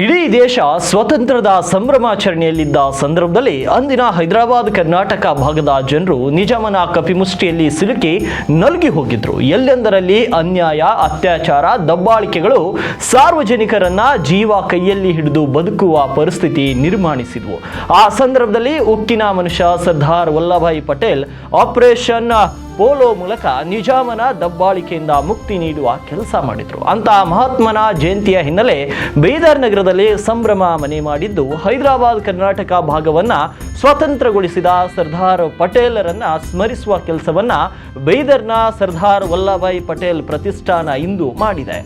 ಇಡೀ ದೇಶ ಸ್ವತಂತ್ರದ ಸಂಭ್ರಮಾಚರಣೆಯಲ್ಲಿದ್ದ ಸಂದರ್ಭದಲ್ಲಿ ಅಂದಿನ ಹೈದರಾಬಾದ್ ಕರ್ನಾಟಕ ಭಾಗದ ಜನರು ನಿಜಾಮನ ಕಪಿಮುಷ್ಟಿಯಲ್ಲಿ ಸಿಲುಕಿ ನಲುಗಿ ಹೋಗಿದ್ರು. ಎಲ್ಲೆಂದರಲ್ಲಿ ಅನ್ಯಾಯ, ಅತ್ಯಾಚಾರ, ದಬ್ಬಾಳಿಕೆಗಳು ಸಾರ್ವಜನಿಕರನ್ನ ಜೀವ ಕೈಯಲ್ಲಿ ಹಿಡಿದು ಬದುಕುವ ಪರಿಸ್ಥಿತಿ ನಿರ್ಮಾಣಿಸಿದ್ವು. ಆ ಸಂದರ್ಭದಲ್ಲಿ ಉಕ್ಕಿನ ಮನುಷ್ಯ ಸರ್ದಾರ್ ವಲ್ಲಭಾಯಿ ಪಟೇಲ್ ಆಪರೇಷನ್ ಪೋಲೋ ಮೂಲಕ ನಿಜಾಮನ ದಬ್ಬಾಳಿಕೆಯಿಂದ ಮುಕ್ತಿ ನೀಡುವ ಕೆಲಸ ಮಾಡಿದ್ರು. ಅಂತ ಮಹಾತ್ಮನ ಜಯಂತಿಯ ಹಿನ್ನೆಲೆ ಬೀದರ್ ನಗರದಲ್ಲಿ ಸಂಭ್ರಮ ಮನೆ ಮಾಡಿದ್ದು, ಹೈದರಾಬಾದ್ ಕರ್ನಾಟಕ ಭಾಗವನ್ನ ಸ್ವತಂತ್ರಗೊಳಿಸಿದ ಸರ್ದಾರ್ ಪಟೇಲರನ್ನ ಸ್ಮರಿಸುವ ಕೆಲಸವನ್ನ ಬೀದರ್ನ ಸರ್ದಾರ್ ವಲ್ಲಭಾಯಿ ಪಟೇಲ್ ಪ್ರತಿಷ್ಠಾನ ಇಂದು ಮಾಡಿದೆ.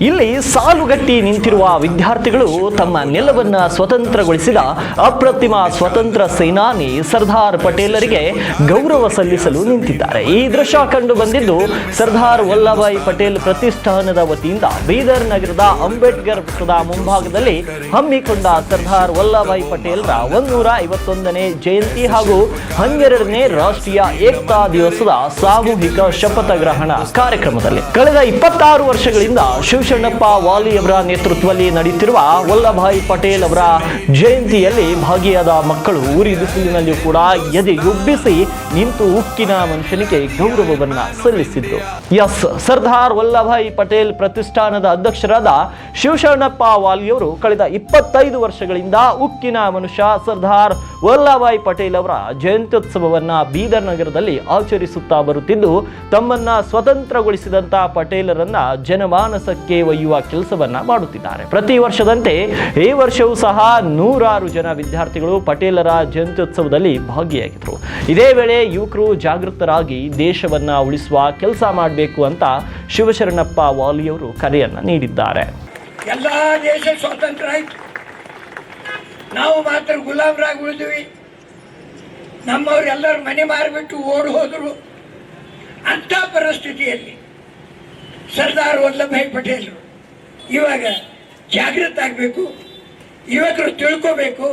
ಇಲ್ಲಿ ಸಾಲುಗಟ್ಟಿ ನಿಂತಿರುವ ವಿದ್ಯಾರ್ಥಿಗಳು ತಮ್ಮ ನೆಲವನ್ನ ಸ್ವತಂತ್ರಗೊಳಿಸಿದ ಅಪ್ರತಿಮ ಸ್ವತಂತ್ರ ಸೇನಾನಿ ಸರ್ದಾರ್ ಪಟೇಲರಿಗೆ ಗೌರವ ಸಲ್ಲಿಸಲು ನಿಂತಿದ್ದಾರೆ. ಈ ದೃಶ್ಯ ಕಂಡು ಬಂದಿದ್ದು ಸರ್ದಾರ್ ವಲ್ಲಭಾಯಿ ಪಟೇಲ್ ಪ್ರತಿಷ್ಠಾನದ ವತಿಯಿಂದ ಬೀದರ್ ನಗರದ ಅಂಬೇಡ್ಕರ್ ವೃತ್ತದ ಮುಂಭಾಗದಲ್ಲಿ ಹಮ್ಮಿಕೊಂಡ ಸರ್ದಾರ್ ವಲ್ಲಭಾಯಿ ಪಟೇಲ್ರ 151ನೇ ಜಯಂತಿ ಹಾಗೂ 12ನೇ ರಾಷ್ಟ್ರೀಯ ಏಕತಾ ದಿವಸದ ಸಾಮೂಹಿಕ ಶಪಥ ಗ್ರಹಣ ಕಾರ್ಯಕ್ರಮದಲ್ಲಿ ಕಳೆದ 26 ವರ್ಷಗಳಿಂದ ಶಿವಶರಣಪ್ಪ ವಾಲಿಯವರ ನೇತೃತ್ವದಲ್ಲಿ ನಡೆಯುತ್ತಿರುವ ವಲ್ಲಭಾಯಿ ಪಟೇಲ್ ಅವರ ಜಯಂತಿಯಲ್ಲಿ ಭಾಗಿಯಾದ ಮಕ್ಕಳು ಉರಿ ಬಿಸಿಲಿನಲ್ಲಿ ಕೂಡ ಎದೆಯುಬ್ಬಿಸಿ ನಿಂತು ಉಕ್ಕಿನ ಮನುಷ್ಯನಿಗೆ ಗೌರವವನ್ನ ಸಲ್ಲಿಸಿದ್ರು. ಸರ್ದಾರ್ ವಲ್ಲಭಾಯಿ ಪಟೇಲ್ ಪ್ರತಿಷ್ಠಾನದ ಅಧ್ಯಕ್ಷರಾದ ಶಿವಶರಣಪ್ಪ ವಾಲಿಯವರು ಕಳೆದ 25 ವರ್ಷಗಳಿಂದ ಉಕ್ಕಿನ ಮನುಷ್ಯ ಸರ್ದಾರ್ ವಲ್ಲಭಾಯಿ ಪಟೇಲ್ ಅವರ ಜಯಂತ್ಯೋತ್ಸವವನ್ನ ಬೀದರ್ ನಗರದಲ್ಲಿ ಆಚರಿಸುತ್ತಾ ಬರುತ್ತಿದ್ದು, ತಮ್ಮನ್ನ ಸ್ವತಂತ್ರಗೊಳಿಸಿದಂತ ಪಟೇಲರನ್ನ ಜನಮಾನಸಕ್ಕೆ ಒಯ್ಯುವ ಕೆಲಸವನ್ನ ಮಾಡುತ್ತಿದ್ದಾರೆ. ಪ್ರತಿ ವರ್ಷದಂತೆ ಈ ವರ್ಷವೂ ಸಹ 100 ಜನ ವಿದ್ಯಾರ್ಥಿಗಳು ಪಟೇಲರ ಜಯಂತ್ಯೋತ್ಸವದಲ್ಲಿ ಭಾಗಿಯಾಗಿದ್ದರು. ಇದೇ ವೇಳೆ ಯುವಕರು ಜಾಗೃತರಾಗಿ ದೇಶವನ್ನ ಉಳಿಸುವ ಕೆಲಸ ಮಾಡಬೇಕು ಅಂತ ಶಿವಶರಣಪ್ಪ ವಾಲಿಯವರು ಕರೆಯನ್ನ ನೀಡಿದ್ದಾರೆ. ಎಲ್ಲ ದೇಶ ಸ್ವಾತಂತ್ರ್ಯ ಆಯ್ತು, ನಾವು ಮಾತ್ರ ಗುಲಾಮರಾಗಿ ಉಳಿದ್ವಿ. ನಮ್ಮವರೆಲ್ಲರೂ ಮನೆ ಮಾರಿಬಿಟ್ಟು ಓಡಿ ಹೋದ್ರು. ಅಂತ ಪರಿಸ್ಥಿತಿಯಲ್ಲಿ ಸರ್ದಾರ್ ವಲ್ಲಭಾಯಿ ಪಟೇಲರು ಇವಾಗ ಜಾಗೃತ ಆಗಬೇಕು, ಯುವಕರು ತಿಳ್ಕೋಬೇಕು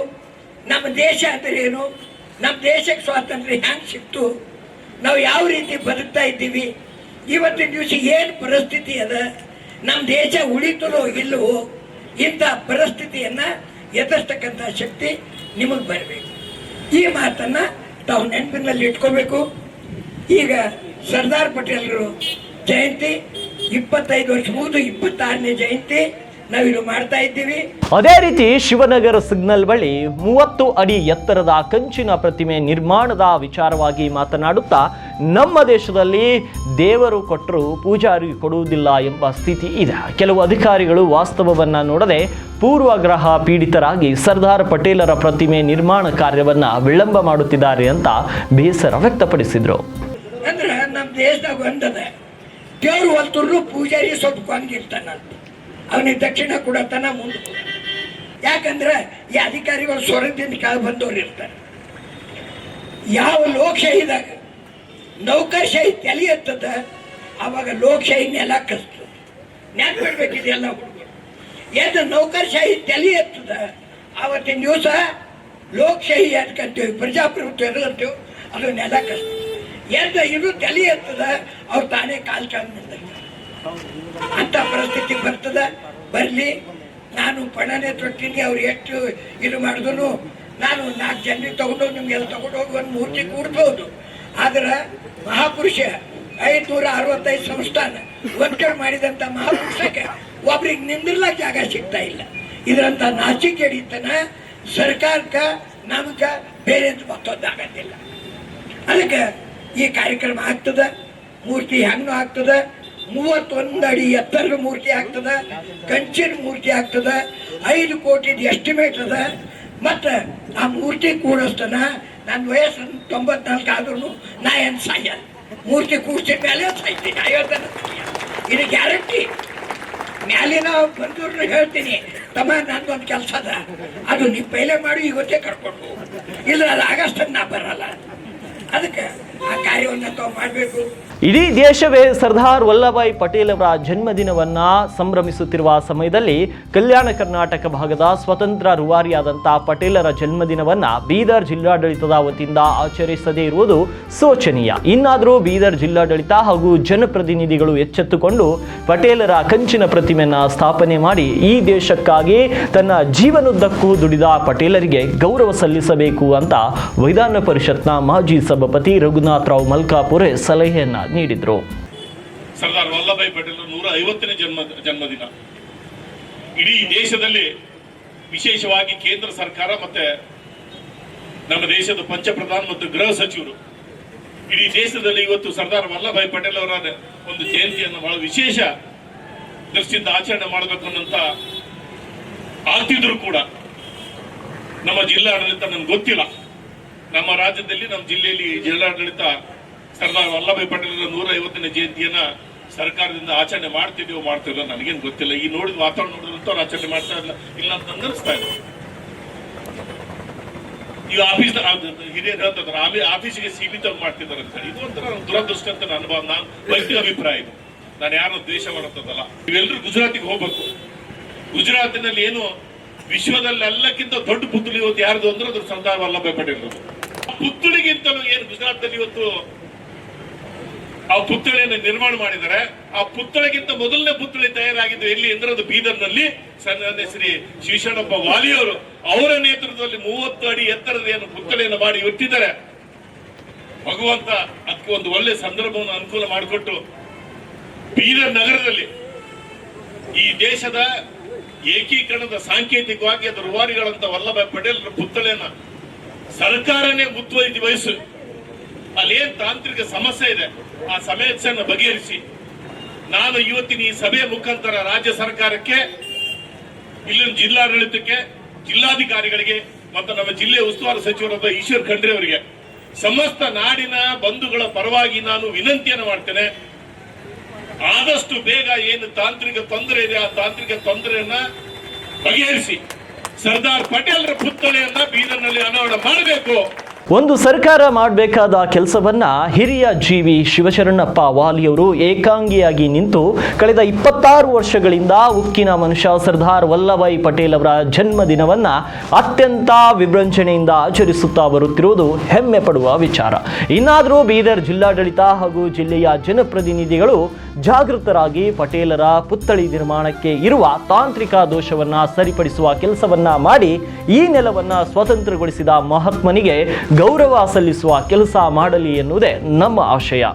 ನಮ್ಮ ದೇಶ ಅಂದರೆ ಏನು, ನಮ್ಮ ದೇಶಕ್ಕೆ ಸ್ವಾತಂತ್ರ್ಯ ಹ್ಯಾಂಗೆ ಸಿಕ್ತು, ನಾವು ಯಾವ ರೀತಿ ಬದುಕ್ತಾ ಇದ್ದೀವಿ, ಇವತ್ತಿನ ದಿವಸ ಏನು ಪರಿಸ್ಥಿತಿ ಅದ, ನಮ್ಮ ದೇಶ ಉಳಿತಲೋ ಇಲ್ಲವೋ, ಇಂಥ ಪರಿಸ್ಥಿತಿಯನ್ನು ಎದುರಿಸ್ತಕ್ಕಂಥ ಶಕ್ತಿ ನಿಮಗೆ ಬರಬೇಕು. ಈ ಮಾತನ್ನು ತಾವು ನೆನಪಿನಲ್ಲಿ ಇಟ್ಕೋಬೇಕು. ಈಗ ಸರ್ದಾರ್ ಪಟೇಲರು ಜಯಂತಿ 25 ವರ್ಷ ಮುಗಿದು 26ನೇ ಜಯಂತಿ ನಾವಿದು ಮಾಡ್ತಾ ಇದ್ದೀವಿ. ಅದೇ ರೀತಿ ಶಿವನಗರ ಸಿಗ್ನಲ್ ಬಳಿ 30 ಅಡಿ ಎತ್ತರದ ಕಂಚಿನ ಪ್ರತಿಮೆ ನಿರ್ಮಾಣದ ವಿಚಾರವಾಗಿ ಮಾತನಾಡುತ್ತಾ, ನಮ್ಮ ದೇಶದಲ್ಲಿ ದೇವರು ಕೊಟ್ಟರು ಪೂಜಾರಿ ಕೊಡುವುದಿಲ್ಲ ಎಂಬ ಸ್ಥಿತಿ ಇದೆ. ಕೆಲವು ಅಧಿಕಾರಿಗಳು ವಾಸ್ತವವನ್ನ ನೋಡದೆ ಪೂರ್ವಗ್ರಹ ಪೀಡಿತರಾಗಿ ಸರ್ದಾರ್ ಪಟೇಲರ ಪ್ರತಿಮೆ ನಿರ್ಮಾಣ ಕಾರ್ಯವನ್ನ ವಿಳಂಬ ಮಾಡುತ್ತಿದ್ದಾರೆ ಅಂತ ಬೇಸರ ವ್ಯಕ್ತಪಡಿಸಿದ್ರು. ಅಂದ್ರೆ ನಮ್ಮ ದೇಶದಾಗ ಒಂದದ ದೇವ್ರು ಹೊತ್ತರು ಪೂಜಾರಿ ಸ್ವಲ್ಪ ಕೊಂಗಿರ್ತಾನಂತ, ಅವನಿಗೆ ದಕ್ಷಿಣ ಕೊಡತನ ಮುಂದೆ. ಯಾಕಂದ್ರೆ ಈ ಅಧಿಕಾರಿಗಳು ಸ್ವರ್ಗದಿಂದ ಕಾಳು ಬಂದವ್ರು ಇರ್ತಾರೆ. ಯಾವ ಲೋಕಶಾಹಿದಾಗ ನೌಕರಶಾಹಿ ತಲೆ ಎತ್ತದ ಅವಾಗ ಲೋಕಶಾಹಿ ನೆಲ ಕಸ್ತದ. ನೆನ್ಪಿಡ್ಬೇಕಿದೆಲ್ಲ ಹುಡುಗರು. ಎದ್ದು ನೌಕರಶಾಹಿ ತಲೆ ಎತ್ತದ ಆವತ್ತಿನ ದಿವಸ ಲೋಕಶಾಹಿ ಎದ್ಕಂತೀವಿ, ಪ್ರಜಾಪ್ರಭುತ್ವ ಎದ್ಕಂತೀವಿ, ಅದು ನೆಲ ಕಸ್ತದ. ಎದ್ದು ಇದು ತಲೆ ಎತ್ತದ ಅವ್ರು ತಾನೇ ಕಾಲು ಚಾಲು ನಿಂತಿರ್ತಾರೆ. ಅಂತ ಪರಿಸ್ಥಿತಿ ಬರ್ತದ. ಬರಲಿ, ನಾನು ಪಣನೆ ತೊಟ್ಟಿನಿ. ಅವ್ರು ಎಷ್ಟು ಇದು ಮಾಡಿದ್ರು ನಾನು 4 ಜನರಿಗೆ ತಗೊಂಡೋಗಿ ನಿಮ್ಗೆಲ್ಲ ತಗೊಂಡೋಗಿ ಒಂದು ಮೂರ್ತಿ ಕೂಡ್ಬೋದು. ಆದ್ರೆ ಮಹಾಪುರುಷ 565 ಸಂಸ್ಥಾನ ಒಕ್ಕಡೆ ಮಾಡಿದಂಥ ಮಹಾಪುರುಷಕ್ಕೆ ಒಬ್ರಿಗೆ ನಿಂದಿರ್ಲಾಕ ಜಾಗ ಸಿಗ್ತಾ ಇಲ್ಲ. ಇದರಂತ ನಾಚಿಕೆ ಹಿಡಿತನ ಸರ್ಕಾರಕ್ಕೆ ನಮ್ಗೆ ಬೇರೆ ಮತ್ತೊಂದಾಗತ್ತಿಲ್ಲ. ಅದಕ್ಕೆ ಈ ಕಾರ್ಯಕ್ರಮ ಆಗ್ತದ. ಮೂರ್ತಿ ಹೆಂಗೂ ಆಗ್ತದ. 31 ಅಡಿ ಎತ್ತರದ ಮೂರ್ತಿ ಆಗ್ತದ, ಕಂಚಿನ ಮೂರ್ತಿ ಆಗ್ತದ, 5 ಕೋಟಿದ ಎಸ್ಟಿಮೇಟ್ ಅದ. ಮತ್ತು ಆ ಮೂರ್ತಿ ಕೂಡಿಸ್ತಾನ. ನನ್ನ ವಯಸ್ಸು 94 ಆದ್ರೂ ನಾ ಏನು ಸಾಯಲ್ಲ. ಮೂರ್ತಿ ಕೂರ್ಸಿದ ಮೇಲೆ ಸಾಯ್ತೀನಿ ಹೇಳ್ತಾನೆ. ಇದು ಗ್ಯಾರಂಟಿ. ಮ್ಯಾಲಿನ ಬಂದೂರ್ನ ಹೇಳ್ತೀನಿ, ತಮ್ಮ ನಂದೊಂದು ಕೆಲಸ ಅದ, ಅದು ನೀವು ಪೈಲೆ ಮಾಡಿ ಇವತ್ತೇ ಕರ್ಕೊಂಡು ಇಲ್ಲ ಅದು ಆಗಸ್ಟ್ ನಾ ಬರಲ್ಲ. ಅದಕ್ಕೆ ಆ ಕಾರ್ಯವನ್ನು ತಾವು ಮಾಡಬೇಕು. ಇಡೀ ದೇಶವೇ ಸರ್ದಾರ್ ವಲ್ಲಭಾಯ್ ಪಟೇಲ್ ಅವರ ಜನ್ಮದಿನವನ್ನ ಸಂಭ್ರಮಿಸುತ್ತಿರುವ ಸಮಯದಲ್ಲಿ ಕಲ್ಯಾಣ ಕರ್ನಾಟಕ ಭಾಗದ ಸ್ವತಂತ್ರ ರೂವಾರಿಯಾದಂತಹ ಪಟೇಲರ ಜನ್ಮದಿನವನ್ನ ಬೀದರ್ ಜಿಲ್ಲಾಡಳಿತದ ವತಿಯಿಂದ ಆಚರಿಸದೇ ಇರುವುದು ಶೋಚನೀಯ. ಇನ್ನಾದರೂ ಬೀದರ್ ಜಿಲ್ಲಾಡಳಿತ ಹಾಗೂ ಜನಪ್ರತಿನಿಧಿಗಳು ಎಚ್ಚೆತ್ತುಕೊಂಡು ಪಟೇಲರ ಕಂಚಿನ ಪ್ರತಿಮೆಯನ್ನ ಸ್ಥಾಪನೆ ಮಾಡಿ ಈ ದೇಶಕ್ಕಾಗಿ ತನ್ನ ಜೀವನದುದ್ದಕ್ಕೂ ದುಡಿದ ಪಟೇಲರಿಗೆ ಗೌರವ ಸಲ್ಲಿಸಬೇಕು ಅಂತ ವಿಧಾನ ಪರಿಷತ್ನ ಮಾಜಿ ಸಭಾಪತಿ ರಘುನಾಥರಾವ್ ಮಲ್ಕಾಪುರೆ ಸಲಹೆಯನ್ನ ನೀಡಿದ್ರು. ಸರ್ದಾರ್ ವಲ್ಲಭಾಯ್ ಪಟೇಲ್ 150ನೇ ಜನ್ಮದಿನ ಇಡೀ ದೇಶದಲ್ಲಿ, ವಿಶೇಷವಾಗಿ ಕೇಂದ್ರ ಸರ್ಕಾರ ಮತ್ತೆ ನಮ್ಮ ದೇಶದ ಪಂಚಪ್ರಧಾನ ಮತ್ತು ಗೃಹ ಸಚಿವರು ಇಡೀ ದೇಶದಲ್ಲಿ ಇವತ್ತು ಸರ್ದಾರ್ ವಲ್ಲಭಾಯ್ ಪಟೇಲ್ ಅವರ ಒಂದು ಜಯಂತಿಯನ್ನು ಬಹಳ ವಿಶೇಷ ದೃಷ್ಟಿಯಿಂದ ಆಚರಣೆ ಮಾಡಬೇಕು ಅನ್ನಂತ ಆಗ್ತಿದ್ರು ಕೂಡ ನಮ್ಮ ಜಿಲ್ಲಾಡಳಿತ ನನ್ಗೆ ಗೊತ್ತಿಲ್ಲ. ನಮ್ಮ ರಾಜ್ಯದಲ್ಲಿ, ನಮ್ಮ ಜಿಲ್ಲೆಯಲ್ಲಿ ಜಿಲ್ಲಾಡಳಿತ ಸರ್ದಾರ್ ವಲ್ಲಭಾಯ್ ಪಟೇಲರ 150ನೇ ಜಯಂತಿಯನ್ನ ಸರ್ಕಾರದಿಂದ ಆಚರಣೆ ಮಾಡ್ತಿದೀವೋ ಮಾಡ್ತಿಲ್ಲ ನನಗೇನು ಗೊತ್ತಿಲ್ಲ. ಈ ನೋಡಿದ ವಾತಾವರಣ ನೋಡಿದಂತ ಅವ್ರು ಆಚರಣೆ ಮಾಡ್ತಾ ಇಲ್ಲ ಅಂತ ಅನಿಸ್ತಾ ಇದೆ. ಈಗ ಆಫೀಸ್ ಹಿರಿಯರು ಹೇಳ್ತಾರೆ ಆಫೀಸಿಗೆ ಸೀಮಿತ ಮಾಡ್ತಿದ್ದಾರೆ ಅಂತ ಹೇಳಿ. ಇದು ಒಂಥರ ದುರದೃಷ್ಟ ಅಂತ ನಾನು ವೈಯಕ್ತಿಕ ಅಭಿಪ್ರಾಯ. ಇದು ನಾನು ಯಾರನ್ನು ದ್ವೇಷ ಮಾಡುತ್ತದಲ್ಲ. ನೀವೆಲ್ಲರೂ ಗುಜರಾತಿಗೆ ಹೋಗ್ಬೇಕು. ಗುಜರಾತಿನಲ್ಲಿ ಏನು ವಿಶ್ವದಲ್ಲಿ ಎಲ್ಲಕ್ಕಿಂತ ದೊಡ್ಡ ಪುತ್ಥಳಿ ಇವತ್ತು ಯಾರ್ದು ಅಂದ್ರೆ ಅದು ಸರ್ದಾರ್ ವಲ್ಲಭಾಯ್ ಪಟೇಲ್. ಪುತ್ಥಳಿಗಿಂತಲೂ ಏನು ಗುಜರಾತ್ನಲ್ಲಿ ಇವತ್ತು ಆ ಪುತ್ಥಳಿಯನ್ನು ನಿರ್ಮಾಣ ಮಾಡಿದ್ದಾರೆ. ಆ ಪುತ್ಥಳಿಗಿಂತ ಮೊದಲನೇ ಪುತ್ಥಳಿ ತಯಾರಾಗಿದ್ದು ಎಲ್ಲಿ ಅಂದ್ರೆ ಅದು ಬೀದರ್ನಲ್ಲಿ ಸನ್ಮಾನ್ಯ ಶ್ರೀ ಶಿವಶರಣಪ್ಪ ವಾಲಿಯವರು ಅವರ ನೇತೃತ್ವದಲ್ಲಿ 30 ಅಡಿ ಎತ್ತರದ ಏನು ಪುತ್ಥಳಿಯನ್ನು ಮಾಡಿ ಇಟ್ಟಿದ್ದಾರೆ. ಭಗವಂತ ಅದಕ್ಕೆ ಒಂದು ಒಳ್ಳೆ ಸಂದರ್ಭವನ್ನು ಅನುಕೂಲ ಮಾಡಿಕೊಟ್ಟು ಬೀದರ್ ನಗರದಲ್ಲಿ ಈ ದೇಶದ ಏಕೀಕರಣದ ಸಾಂಕೇತಿಕವಾಗಿ ಅದು ರೂವಾರಿಗಳಂತ ವಲ್ಲಭಾಯ್ ಪಟೇಲ್ರ ಪುತ್ಥಳಿಯನ್ನ ಸರ್ಕಾರನೇ ಮುತುವರ್ಜಿ ವಹಿಸು, ಅಲ್ಲೇನ್ ತಾಂತ್ರಿಕ ಸಮಸ್ಯೆ ಇದೆ ಆ ಸಮಸ್ಯೆಯನ್ನು ಬಗೆಹರಿಸಿ, ನಾನು ಇವತ್ತಿನ ಈ ಸಭೆಯ ಮುಖಾಂತರ ರಾಜ್ಯ ಸರ್ಕಾರಕ್ಕೆ, ಇಲ್ಲಿನ ಜಿಲ್ಲಾಡಳಿತಕ್ಕೆ, ಜಿಲ್ಲಾಧಿಕಾರಿಗಳಿಗೆ ಮತ್ತು ನಮ್ಮ ಜಿಲ್ಲೆಯ ಉಸ್ತುವಾರಿ ಸಚಿವರಾದ ಈಶ್ವರ್ ಖಂಡ್ರೆ ಅವರಿಗೆ, ಸಮಸ್ತ ನಾಡಿನ ಬಂಧುಗಳ ಪರವಾಗಿ ನಾನು ವಿನಂತಿಯನ್ನು ಮಾಡ್ತೇನೆ. ಆದಷ್ಟು ಬೇಗ ಏನು ತಾಂತ್ರಿಕ ತೊಂದರೆ ಇದೆ ಆ ತಾಂತ್ರಿಕ ತೊಂದರೆಯನ್ನ ಬಗೆಹರಿಸಿ ಸರ್ದಾರ್ ಪಟೇಲ್ರ ಪುತ್ಥಳಿಯನ್ನ ಬೀದರ್ನಲ್ಲಿ ಅನಾವರಣ ಮಾಡಬೇಕು. ಒಂದು ಸರ್ಕಾರ ಮಾಡಬೇಕಾದ ಕೆಲಸವನ್ನ ಹಿರಿಯ ಜೀವಿ ಶಿವಶರಣಪ್ಪ ವಾಲಿಯವರು ಏಕಾಂಗಿಯಾಗಿ ನಿಂತು ಕಳೆದ 26 ವರ್ಷಗಳಿಂದ ಉಕ್ಕಿನ ಮನುಷ್ಯ ಸರ್ದಾರ್ ವಲ್ಲಭಾಯ್ ಪಟೇಲ್ ಅವರ ಜನ್ಮದಿನವನ್ನ ಅತ್ಯಂತ ವಿಜೃಂಭಣೆಯಿಂದ ಆಚರಿಸುತ್ತಾ ಬರುತ್ತಿರುವುದು ಹೆಮ್ಮೆ ಪಡುವ ವಿಚಾರ. ಇನ್ನಾದರೂ ಬೀದರ್ ಜಿಲ್ಲಾಡಳಿತ ಹಾಗೂ ಜಿಲ್ಲೆಯ ಜನಪ್ರತಿನಿಧಿಗಳು ಜಾಗೃತರಾಗಿ ಪಟೇಲರ ಪುತ್ಥಳಿ ನಿರ್ಮಾಣಕ್ಕೆ ಇರುವ ತಾಂತ್ರಿಕ ದೋಷವನ್ನ ಸರಿಪಡಿಸುವ ಕೆಲಸವನ್ನ ಮಾಡಿ ಈ ನೆಲವನ್ನ ಸ್ವತಂತ್ರಗೊಳಿಸಿದ ಮಹಾತ್ಮನಿಗೆ ಗೌರವ ಸಲ್ಲಿಸುವ ಕೆಲಸ ಮಾಡಲಿ ಎನ್ನುವುದೇ ನಮ್ಮ ಆಶಯ.